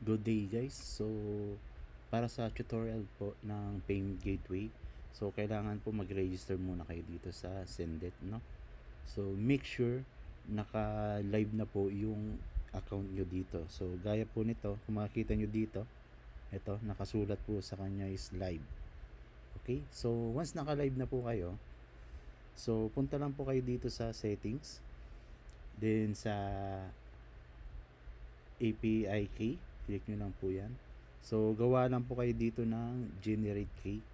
Good day guys. So para sa tutorial po ng payment gateway, so kailangan po mag-register muna kayo dito sa Sendet, no? So make sure naka-live na po yung account nyo dito. So gaya po nito, kung makikita nyo dito, ito nakasulat po sa kanya is live. Okay? So once naka-live na po kayo, so punta lang po kayo dito sa settings, then sa API key, click nyo lang po yan. So gawa lang po kayo dito ng generate key.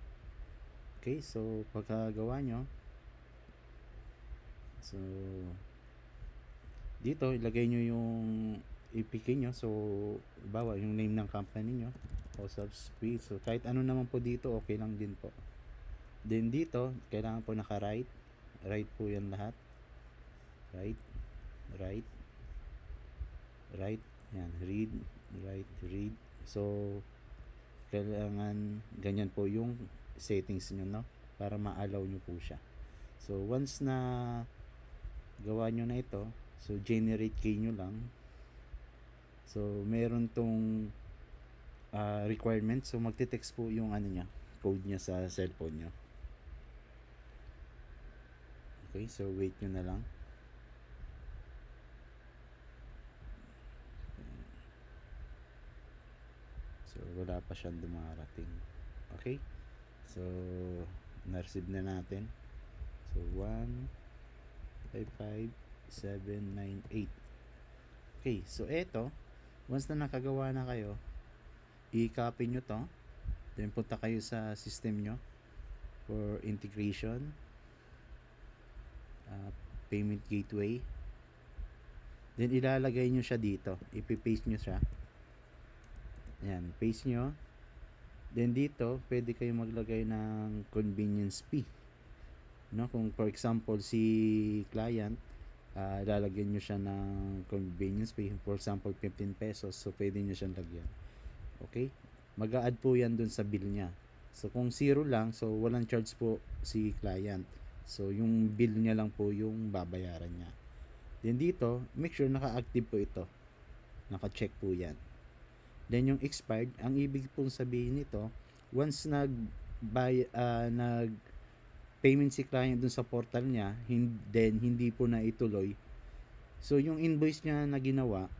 Okay, so pagkagawa nyo, so dito ilagay nyo yung APK nyo. So bawa yung name ng company nyo, host of speed. So kahit ano naman po dito, okay lang din po. Then dito kailangan po naka-right po yan lahat. Right, yan, read. So kailangan ganyan po yung settings nyo, no, para ma-allow nyo po siya. So once na gawa nyo na ito, so generate key nyo lang. So meron tong requirement. So magte-text po yung ano nya, code nya sa cellphone nyo. Okay, so wait nyo na lang. So wala pa siyang dumarating. Okay, so na-receive na natin. So 155,798. Okay, so eto, once na nakagawa na kayo, i-copy nyo to, then punta kayo sa system nyo for integration, payment gateway, then ilalagay nyo siya dito, ipipaste nyo siya. Ayan, paste nyo. Then dito, pwede kayo maglagay ng convenience fee, no? Kung for example si client, lalagyan nyo siya ng convenience fee, for example 15 pesos, so pwede nyo siyang lagyan. Okay, mag-a-add po yan dun sa bill nya. So kung 0 lang, so walang charge po si client, so yung bill nya lang po yung babayaran nya. Then dito, make sure naka-active po ito, naka-check po yan. Then yung expired, ang ibig pong sabihin nito, once nag payment si client dun sa portal niya, then hindi po na ituloy, so yung invoice niya na ginawa,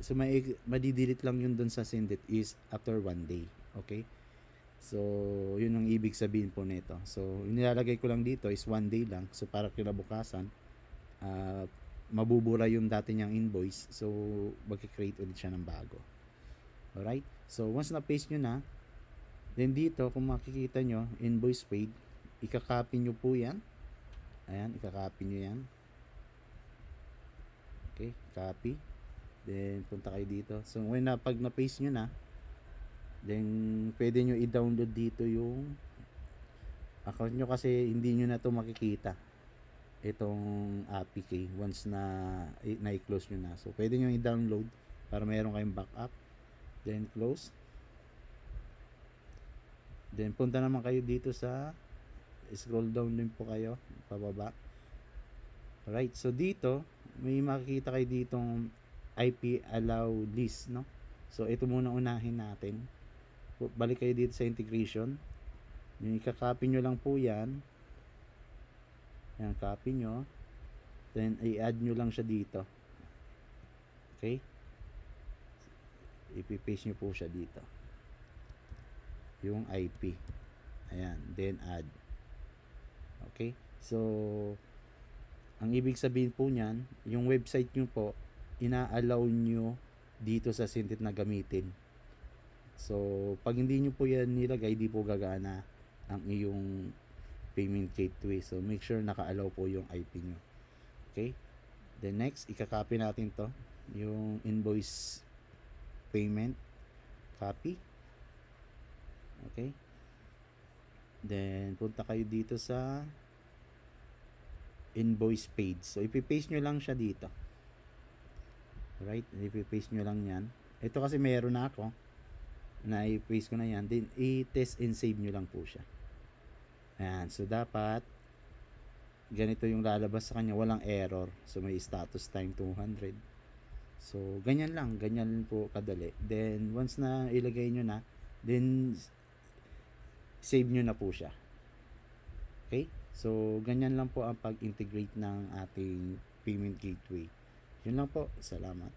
so madidelete lang yun dun sa Sendet is after 1 day. Okay, so yun ang ibig sabihin po nito. So nilalagay ko lang dito is 1 day lang, so para kinabukasan mabubura yung dati niyang invoice, so mag-create ulit siya ng bago. Alright, so once na paste nyo na, then dito kung makikita nyo invoice paid, ikakopy nyo po yan. Ayan, ikakopy nyo yan. Okay, copy, then punta kayo dito. So when pag na paste nyo na, then pwede nyo i-download dito yung account nyo, kasi hindi nyo na to makikita itong APK once na i-close nyo na. So pwede nyo i-download para meron kayong backup. Then close. Then punta naman kayo dito sa, scroll down din po kayo pababa. Alright, so dito may makikita kayo ditong IP allow list, no? So ito muna unahin natin. Balik kayo dito sa integration, yung ikakopy nyo lang po yan. Yan, copy nyo, then i-add nyo lang siya dito. Okay, ipipaste nyo po siya dito yung IP. Ayan, then add. Okay, so ang ibig sabihin po niyan, yung website nyo po, ina-allow nyo dito sa Sendet na gamitin. So pag hindi nyo po yan nilagay, di po gagana ang iyong payment gateway. So make sure naka-allow po yung IP nyo. Okay, then next, ikakopy natin to, yung invoice payment, copy. Okay, then punta kayo dito sa invoice paid, so ipipaste nyo lang siya dito. Right, ipipaste nyo lang yan. Ito kasi meron na ako na i-paste ko na yan, then i-test and save nyo lang po siya. Ayan, so dapat ganito yung lalabas sa kanya, walang error. So may status time 200, So, ganyan po kadali. Then, once na ilagay nyo na, then, save nyo na po siya. Okay? So, ganyan lang po ang pag-integrate ng ating payment gateway. Yun lang po. Salamat.